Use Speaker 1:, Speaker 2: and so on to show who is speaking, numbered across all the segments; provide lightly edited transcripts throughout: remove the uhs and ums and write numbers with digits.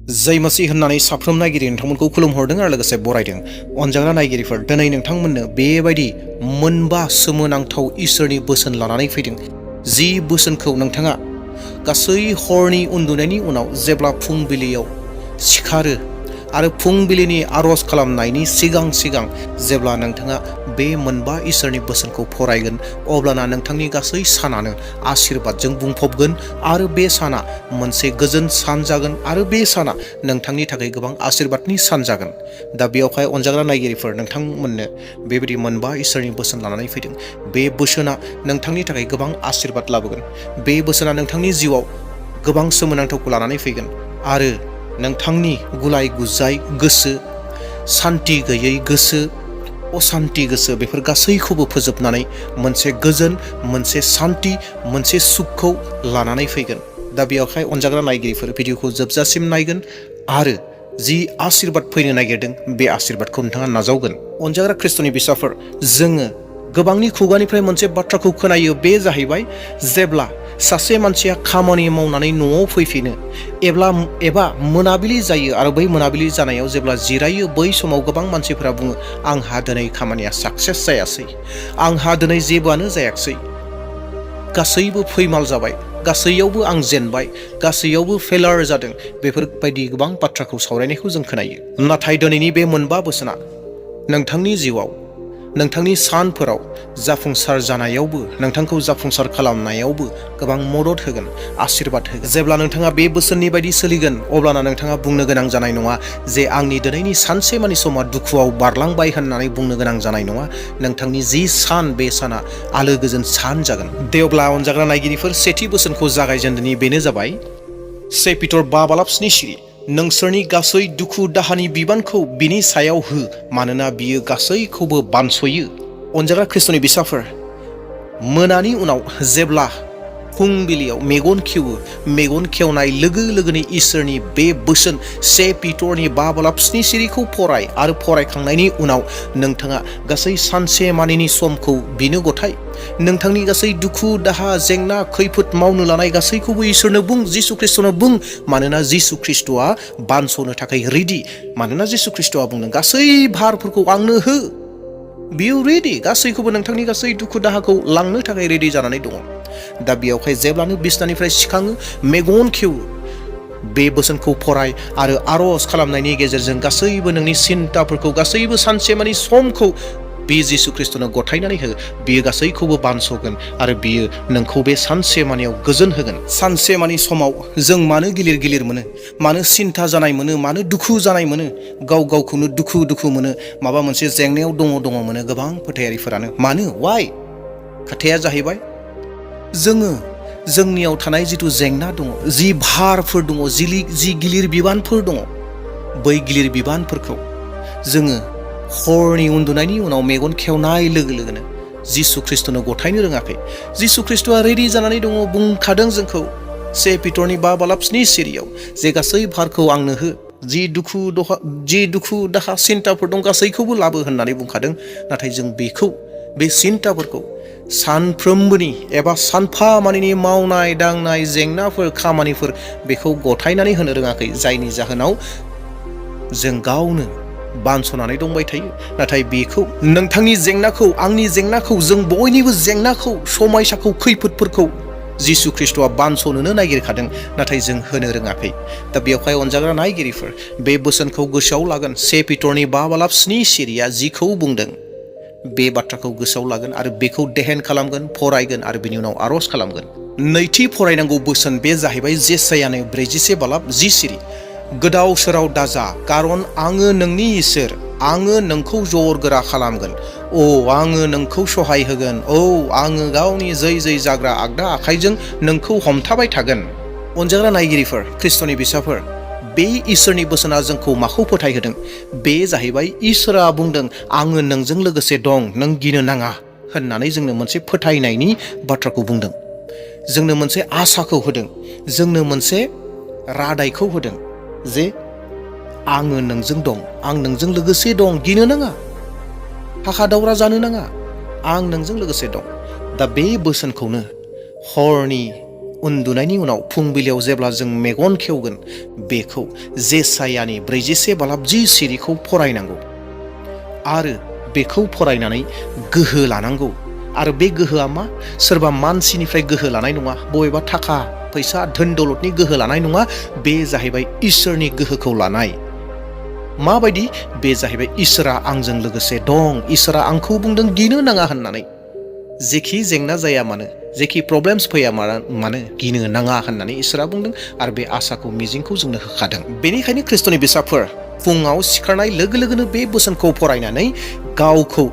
Speaker 1: जय मसीह होननानै साफ्रोम नायगिरि नोंथांमोनखौ खुलुमहरदों आरो लोगोसे बरायदों। अनजाग्रा नायगिरिफोर, दिनै नोंथांमोननो बेबायदि मोनबा सोमोनांथाव इसोरनि बोसोन लानानै फैदों। जि बोसोनखौ नोंथाङा गासै हरनि उन्दुनायनि उनाव जेब्ला फुंबिलियाव सिखारो आरो फुंबिलिनि आरज खालामनायनि सिगां जेब्ला नोंथाङा बे मोनबा इसोरनि बोसोनखौ फरायगोन, अब्लाना नोंथांनि गासै सानानो आशीर्बादजों बुंफबगोन आरो बे साना मोनसे गोजोन सान जागोन आरो बे साना नोंथांनि थाखाय गोबां आशीर्बादनि सान जागोन। दा बेयावहाय अनजाग्रा नायगिरिफोर, नोंथांमोननो बेबायदि मोनबा इसोरनि बोसोन लानानै फैदों। बे बोसोना नोंथांनि थाखाय गोबां आशीर्बाद लाबोगोन। बे बोसोना नोंथांनि जिउआव गोबां सोमोनांथावखौ लानानै फैगोन आरो नोंथांनि गुलाय गुजाय गोसो, सान्ति गैयै गोसो, असान्ति गोसो, बेफोर गासैखौबो फोजोबनानै मोनसे गोजोन, मोनसे सान्ति, मोनसे सुखखौ लानानै फैगोन। दा बेयावहाय अनजाग्रा नायगिरिफोर, भिडिअखौ जोबजासिम नायगोन आरो जि आशीर्बाद फैनो नागिरदों बे आशीर्बादखौ नोंथाङा नाजावगोन। अनजाग्रा ख्रिस्ट'नि फिसाफोर, जोङो गोबांनि खुगानिफ्राय मोनसे बाथ्राखौ खोनायो, बे जाहैबाय जेब्ला सासे मानसिया खामानि मावनानै न'आव फैफिनो एबा मोनाबिलि जायो आरो बै मोनाबिलि जानायाव जेब्ला जिरायो, बै समाव गोबां मानसिफोरा बुङो, आंहा दिनै खामानिया साक्सेस जायासै, आंहा दिनै जेबोआनो जायाखिसै, गासैबो फैमाल जाबाय, गासैयावबो आं जेनबाय, गासैयावबो फेलार जादों। बेफोरबायदि गोबां बाथ्राखौ सावरायनायखौ जों खोनायो। नाथाय दिनैनि बे मोनबा बोसोना नोंथांनि जिउआव, नोंथांनि सानफोराव जाफुंसार जानायावबो, नोंथांखौ जाफुंसार खालामनायावबो गोबां मदद होगोन, आशीर्बाद होगोन। जेब्ला नोंथाङा बे बोसोननि बायदि सोलिगोन, अब्लाना नोंथाङा बुंनो गोनां जानाय नङा जे आंनि दिनैनि सानसेमानि समा दुखुआव बारलांबाय होननानै बुंनो गोनां जानाय नङा। नोंथांनि जि सान, बे साना आलो गोजोन सान जागोन। दे अब्ला अनजाग्रा नायगिरिफोर, सेथि बोसोनखौ जागायजेननायनि बेनो जाबाय 1 पिटर 5:7 सिरि, नोंसोरनि गासै दुखु दाहानि बिबानखौ बिनि सायाव हो, मानोना बियो गासैखौबो बानस'यो। अनजाग्रा ख्रिस्ट'नि बिसाफोर, मोनानि उनाव जेब्ला फुंबिलियाव मेगन खेवो, मेगन खेवनाय लोगो लोगोनि इसोरनि बे बोसोन 1 पिटरनि 5:7 सिरिखौ फराय आरो फरायखांनायनि उनाव नोंथाङा गासै सानसे मानिनि समखौ बिनो गथाय। नोंथांनि गासै दुखु दाहा, जेंना, खैफोद मावनो लानाय गासैखौबो इसोरनो बुं, जिसु ख्रिस्ट'नो बुं, मानोना जिसु ख्रिस्ट'आ बानस'नो थाखाय रेडि। मानोना जिसु ख्रिस्ट'आ बुंदों, गासै भारफोरखौ आंनो हो। बियो रेडि, गासैखौबो नोंथांनि गासै दुखु दाहाखौ लांनो थाखाय रेडि जानानै दङ। दा बेयावहाय जेब्लानो बिसनानिफ्राय सिखाङो, मेगन खेवो, बे बोसोनखौ फराय आरो आरज खालामनायनि गेजेरजों गासैबो नोंनि सिन्ताफोरखौ, गासैबो सानसेमानि समखौ बे जिसु ख्रिस्ट'नो गथायनानै हो। बियो गासैखौबो बानस'गोन आरो बियो नोंखौ बे सानसेमानियाव गोजोन होगोन। सानसेमानि समाव जों मानो गिलिर मोनो, मानो सिन्ता जानाय मोनो, मानो दुखु जानाय मोनो, गावखौनो दुखु मोनो, माबा मोनसे जेंनायाव दङ मोनो गोबां फोथायारिफोरानो। मानो? वाइ? खोथाया जाहैबाय, जोङो जोंनियाव थानाय जिथु जेंना दङ, जि भारफोर दङ, जि गिलिर बिबानफोर दङ, बै गिलिर बिबानफोरखौ जोङो हरनि उन्दुनायनि उनाव मेगन खेवनाय लोगो लोगोनो जिसु ख्रिस्ट'नो गथायनो रोङाखै। जिसु ख्रिस्ट'आ रेडि जानानै दङ, बुंखादों जोंखौ 1 पिटरनि 5:7 सिरियाव जे गासै भारखौ आंनो हो, जि दुखु दाहा सिन्ताफोर दं गासैखौबो लाबो होननानै बुंखादों। नाथाय जों बे सिन्ताफोरखौ सानफ्रोमबोनि एबा सानफामानिनि मावनाय दांनाय जेंनाफोर, खामानिफोर, बेखौ गथायनानै होनो रोङाखै, जायनि जाहोनाव जों गावनो बानस'नानै दंबाय थायो। नाथाय बेखौ, नोंथांनि जेंनाखौ, आंनि जेंनाखौ, जों बयनिबो जेंनाखौ, समायसाखौ, खैफोदफोरखौ जिसु ख्रिस्ट'आ बानस'नोनो नागिरखादों, नाथाय जों होनो रोङाखै। दा बेवहाय अनजाग्रा नायगिरिफोर, बे बोसोनखौ गोसोआव लागोन। 1 पिटरनि 5:7 सिरिया जिखौ बुंदों, बे बाथ्राखौ गोसोआव लागोन आरो बेखौ देहेन खालामगोन, फरायगोन आरो बिनि उनाव आरज खालामगोन। नैथि फरायनांगौ बोसोन, बे जाहैबाय जेसायानो 41:10 सिरि, गोदाव सोराव दाजा, खारन आङो नोंनि इसोर, आङो नोंखौ जर गोरा खालामगोन, आङो नोंखौ सहाय होगोन, आङो गावनि जै जाग्रा आगदा आखाइजों नोंखौ हमथाबाय थागोन। अनजाग्रा नायगिरिफोर, ख्रिस्ट'नि बिसाफोर, बे इसोरनि बोसोना जोंखौ माखौ फोथायहोदों? बे जाहैबाय, इसोरा बुंदों, आङो नोंजों लोगोसे दं, नों गिनो नाङा होननानै जोंनो मोनसे फोथायनायनि बाथ्राखौ बुंदों, जोंनो मोनसे आसाखौ होदों, जोंनो मोनसे रादायखौ होदों जे आङो नोंजों दं, आं नोंजों लोगोसे दं, गिनो नाङा, हाखा दावरा जानो नाङा, आं नोंजों लोगोसे दं। दा बे बोसोनखौनो हरनि उन्दुनायनि उनाव फुंबिलियाव जेब्ला जों मेगन खेवगोन बेखौ जेसायानि 41 बालाब 10 सिरिखौ फरायनांगौ आरो बेखौ फरायनानै गोहो लानांगौ। आरो बे गोहोआ मा? सोरबा मानसिनिफ्राय गोहो लानाय नङा, बबेबा थाखा फैसा धोन दौलतनि गोहो लानाय नङा, बे जाहैबाय इसोरनि गोहोखौ लानाय। माबायदि? बे जाहैबाय इसोरा आंजों लोगोसे दं, इसोरा आंखौ बुंदों गिनो नाङा होननानै। जेखि जेंना जाया मानो, जेखि प्रब्लेम्स फैया मानो गिनो नाङा होननानै इसोरा बुंदों आरो बे आसाखौ मिजिंखौ जोंनो होखादों। बेनिखायनो ख्रिस्ट'नि बिसाफोर फुङाव सिखारनाय लोगो लोगोनो बे बोसोनखौ फरायनानै गावखौ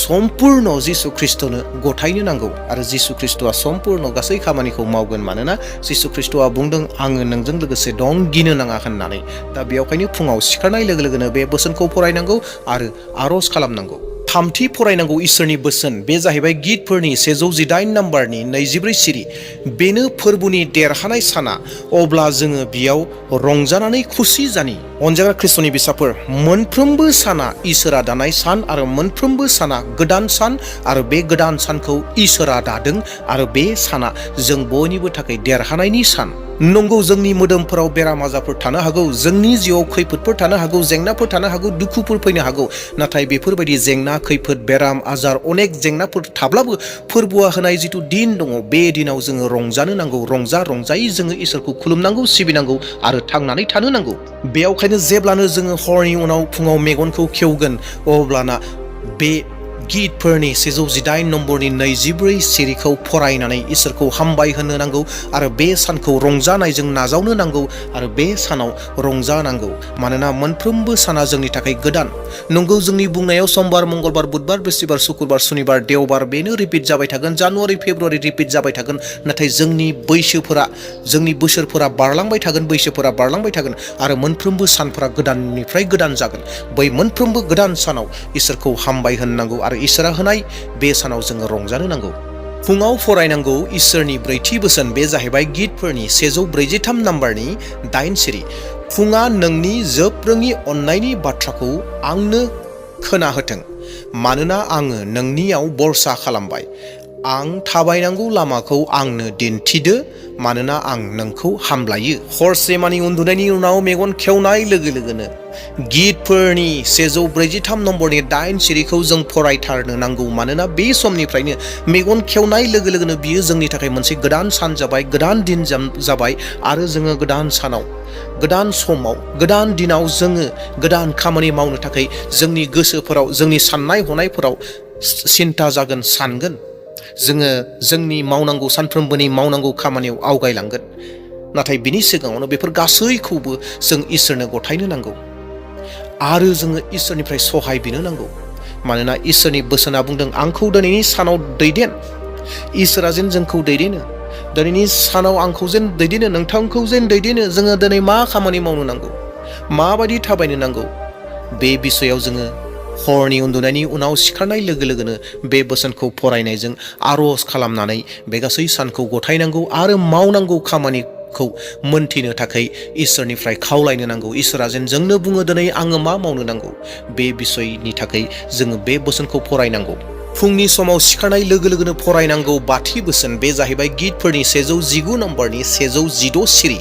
Speaker 1: सम्पुर्ण जिसु ख्रिस्ट'नो गथायनो नांगौ आरो जिसु ख्रिस्ट'आ सम्पुर्ण गासै खामानिखौ मावगोन। मानोना जिसु ख्रिस्ट'आ बुंदों आङो नोंजों लोगोसे दं, गिनो नाङा होननानै। दा बेयावखायनो फुङाव सिखारनाय लोगो लोगोनो बे बोसोनखौ फरायनांगौ आरो आर'ज खालामनांगौ। थामथि फरायनांगौ इसोरनि बोसोन, बे जाहैबाय गितफोरनि 118 नाम्बारनि 24 सिरि। बेनो फोरबुनि देरहानाय साना, अब्ला जोङो बेयाव रंजानानै खुसि जानि। अनजाग्रा ख्रिस्ट'नि बिसाफोर, मोनफ्रोमबो साना इसोरा दानाय सान आरो मोनफ्रोमबो साना गोदान सान आरो बे गोदान सानखौ इसोरा दादों आरो बे साना जों बयनिबो थाखाय देरहानायनि सान। नंगौ, जोंनि मोदोमफोराव बेराम आजारफोर थानो हागौ, जोंनि जिउआव खैफोदफोर थानो हागौ, जेंनाफोर थानो हागौ, दुखुफोर फैनो हागौ। नाथाय बेफोरबायदि जेंना खैफोद बेराम आजार अनेक जेंनाफोर थाब्लाबो फोरबुआ होनाय जिथु दिन दङ, बे दिनाव जोङो रंजानो नांगौ। रंजायै जोङो इसोरखौ खुलुमनांगौ, सिबिनांगौ आरो थांनानै थानो नांगौ। बेयावखायनो जेब्लानो जोङो हरनि उनाव फुङाव मेगनखौ खेवगोन अब्लाना बे गितफोरनि 118 नम्बरनि 24 सिरिखौ फरायनानै इसोरखौ हामबाय होनो नांगौ आरो बे सानखौ रंजानायजों नाजावनो नांगौ आरो बे सानाव रंजानांगौ। मानोना मोनफ्रोमबो साना जोंनि थाखाय गोदान। नंगौ, जोंनि बुंनायाव समबार, मंगलबार, बुधबार, बृहस्पतिबार, शुक्रबार, सुनिबार, देवबार बेनो रिपिट जाबाय थागोन, जानुवारि, फेब्रुवारि रिपिट जाबाय थागोन। नाथाय जोंनि बोसोरफोरा बारलांबाय थागोन, बैसोफोरा बारलांबाय थागोन आरो मोनफ्रोमबो सानफोरा गोदाननिफ्राय गोदान जागोन। बै मोनफ्रोमबो गोदान सानाव इसोरखौ हामबाय होननांगौ आरो इसोरा होनाय बे सानाव जोङो रंजानो नांगौ। फुङाव फरायनांगौ इसोरनि ब्रैथि बोसोन, बे जाहैबाय गितफोरनि 143 नाम्बारनि 8 सिरि। फुङा नोंनि जोबरोङि अननायनि बाथ्राखौ आंनो खोनाहोथों, मानोना आङो नोंनियाव भरसा खालामबाय। आं थाबायनांगौ लामाखौ आंनो दिन्थिदो, मानोना आं नोंखौ हामलायो। हरसेमानि उन्दुनायनि उनाव मेगन खेवनाय लोगो लोगोनो गितफोरनि 143 नम्बरनि 8 सिरिखौ जों फरायथारनो नांगौ। मानोना बे समनिफ्रायनो मेगन खेवनाय लोगो लोगोनो बियो जोंनि थाखाय मोनसे गोदान सान जाबाय, गोदान दिन जाबाय आरो जोङो गोदान सानाव, गोदान समाव, गोदान दिनाव जोङो गोदान खामानि मावनो थाखाय जोंनि गोसोफोराव, जोंनि साननाय हनायफोराव सिन्ता जागोन, सानगोन। जोङो जोंनि मावनांगौ, सानफ्रोमबोनि मावनांगौ खामानियाव आवगायलांगोन। नाथाय बिनि सिगाङावनो बेफोर गासैखौबो जों इसोरनो गथायनो नांगौ आरो जोङो इसोरनिफ्राय सहाय बिनो नांगौ। मानोना इसोरनि बोसोना बुंदों आंखौ दिनैनि सानाव दैदेन। इसोरा जेन जोंखौ दैदेनो, दिनैनि सानाव आंखौ जेन दैदेनो, नोंथांखौ जेन दैदेनो। जोङो दिनै मा खामानि मावनो नांगौ, माबायदि थाबायनो नांगौ, बे बिसयाव जोङो हरनि उन्दुनायनि उनाव सिखारनाय लोगो लोगोनो बे बोसोनखौ फरायनायजों आर'ज खालामनानै बे गासै सानखौ गथायनांगौ आरो मावनांगौ खामानिखौ मोनथिनो थाखाय इसोरनिफ्राय खावलायनो नांगौ। इसोरा जेन जोंनो बुङो दिनै आङो मा मावनो नांगौ, बे बिसयनि थाखाय जोङो बे बोसोनखौ फरायनांगौ। फुंनि समाव सिखारनाय लोगो लोगोनो फरायनांगौ बाथि बोसोन, बे जाहैबाय गितफोरनि 119 नम्बरनि 116 सिरि।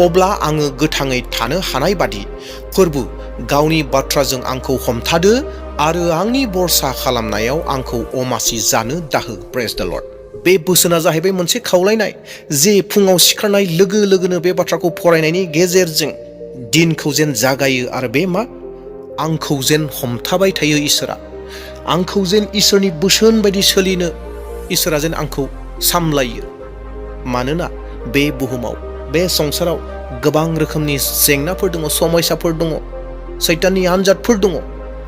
Speaker 1: अब्ला आङो गोथाङै थानो हानाय बादि फोरबु गावनि बाथ्राजों आंखौ हमथादो आरो आंनि भरसा खालामनायाव आंखौ अमासि जानो दाहो। प्रेज द लर्ड। बे बोसोना जाहैबाय मोनसे खावलायनाय जे फुङाव सिखारनाय लोगो लोगोनो बे बाथ्राखौ फरायनायनि गेजेरजों दिनखौ जेन जागायो आरो बे मा आंखौ जेन हमथाबाय थायो इसोरा, आंखौ जेन इसोरनि बोसोन बायदि सोलिनो इसोरा जेन आंखौ सामलायो। मानोना बे बुहुमाव, बे संसाराव गोबां रोखोमनि जेंनाफोर दङ, समयसाफोर दङ, सैताननि आनजादफोर दङ।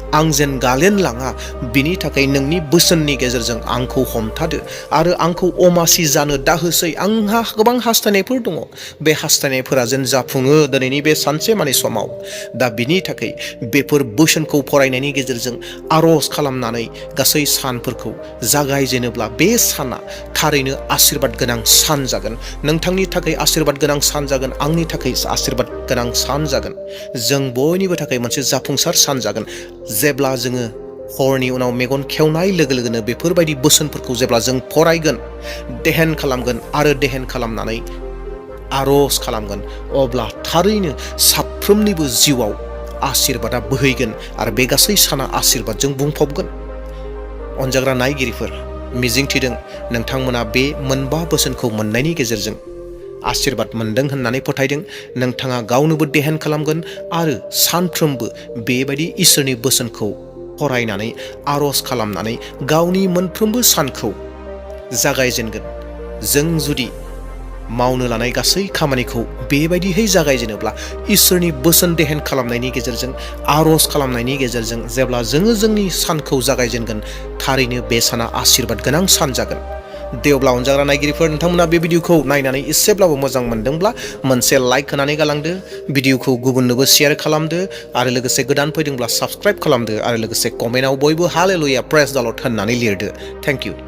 Speaker 1: आं जेन गालेन लाङा बिनि थाखाय नोंनि बोसोननि गेजेरजों आंखौ हमथादो आरो आंखौ अमासि जानो दाहोसै। आंहा गोबां हास्थायनायफोर दङ, बे हास्थायनायफोरा जेन जाफुङो दिनैनि बे सानसेमानि समाव। दा बिनि थाखाय बेफोर बोसोनखौ फरायनायनि गेजेरजों आर'ज खालामनानै गासै सानफोरखौ जागायजेनोब्ला बे साना थारैनो आशीर्बाद गोनां सान जागोन। नोंथांनि थाखाय आशीर्बाद गोनां सान जागोन, आंनि थाखाय आशीर्बाद गोनां सान जागोन। जों बयनिबो थाखाय मोनसे जाफुंसार सान जागोन जेब्ला जोङो हरनि उनाव मेगन खेवनाय लोगो लोगोनो बेफोरबायदि बोसोनफोरखौ जेब्ला जों फरायगोन, देहेन खालामगोन आरो देहेन खालामनानै आर'ज खालामगोन, अब्ला थारैनो साफ्रोमनिबो जिउआव आशीर्बादा बोहैगोन आरो बे गासै साना आशीर्बादजों बुंफबगोन। अनजाग्रा नायगिरिफोर, मिजिंथिदों नोंथांमोना बे मोनबा बोसोनखौ मोननायनि गेजेरजों आशीर्बाद मोनदों होननानै फोथायदों। नोंथाङा गावनोबो देहेन खालामगोन आरो सानफ्रोमबो बेबायदि इसोरनि बोसोनखौ फरायनानै आर'ज खालामनानै गावनि मोनफ्रोमबो सानखौ जागायजेनगोन। जों जुदि मावनो लानाय गासै खामानिखौ बेबायदिहै जागायजेनोब्ला इसोरनि बोसोन देहेन खालामनायनि गेजेरजों, आर'ज खालामनायनि गेजेरजों जेब्ला जोङो जोंनि सानखौ जागायजेनगोन, थारैनो बे साना आशीर्बाद गोनां सान जागोन। दे अब्ला अनजाग्रा नायगिरिफोर, नोंथांमोना बे भिडिअखौ नायनानै एसेब्लाबो मोजां मोनदोंब्ला मोनसे लाइक होनानै गालांदो, भिडिअखौ गुबुननोबो शेयार खालामदो आरो लोगोसे गोदान फैदोंब्ला साबस्क्राइब खालामदो आरो लोगोसे कमेन्टआव बयबो हालेलुया प्रेज द लर्ड होननानै लिरदो। Thank you.